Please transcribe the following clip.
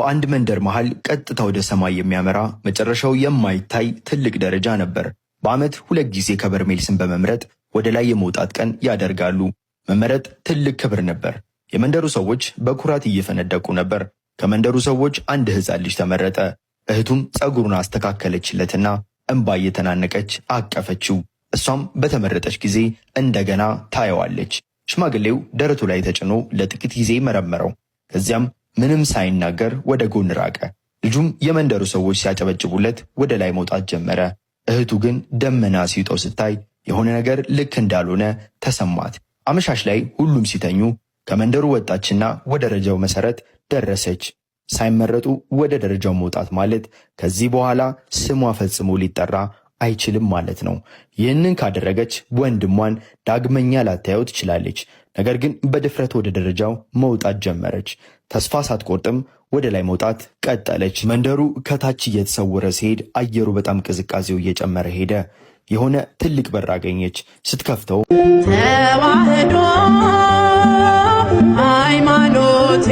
በአንድ መንደር መሃል ቀጥታ ወደ ሰማይ የሚያመራ መጨረሻው የማይታይ ትልቅ ደረጃ ነበር። በዓመት 2 ጊዜ ከበርሜል ስም በመምረጥ ወደ ላይ የመውጣት ቀን ያደርጋሉ። መመረጥ ትልቅ ክብር ነበር። የመንደሩ ሰዎች በኩራት እየፈነደቁ ነበር። ከመንደሩ ሰዎች አንድ ሕፃን ልጅ ተመረጠ። እህቱም ፀጉሩን አስተካከለችለትና እንባ እየተናነቀች አቀፈችው። እሷም በተመረጠች ጊዜ እንደገና ታየዋለች። ሽማግሌው ደረቱ ላይ ተጭኖ ለጥቂት ጊዜ መረመረው። ከዚያም ምንም ሳይናገር ወደ ጎን ራቀ። ልጁም የመንደሩ ሰዎች ሲያጨበጭቡለት ወደ ላይ መውጣት ጀመረ። እህቱ ግን ደመና ሲውጠው ስታይ የሆነ ነገር ልክ እንዳልሆነ ተሰማት። አመሻሽ ላይ ሁሉም ሲተኙ ከመንደሩ ወጣችና ወደ ደረጃው መሰረት ደረሰች። ሳይመረጡ ወደ ደረጃው መውጣት ማለት ከዚህ በኋላ ስሟ ፈጽሞ ሊጠራ አይችልም ማለት ነው። ይህንን ካደረገች ወንድሟን ዳግመኛ ላታየው ትችላለች። ነገር ግን በድፍረት ወደ ደረጃው መውጣት ጀመረች። ተስፋ ሳትቆርጥም ወደ ላይ መውጣት ቀጠለች። መንደሩ ከታች እየተሰወረ ሲሄድ አየሩ በጣም ቅዝቃዜው እየጨመረ ሄደ። የሆነ ትልቅ በር አገኘች። ስትከፍተው ተዋህዶ ሃይማኖቴ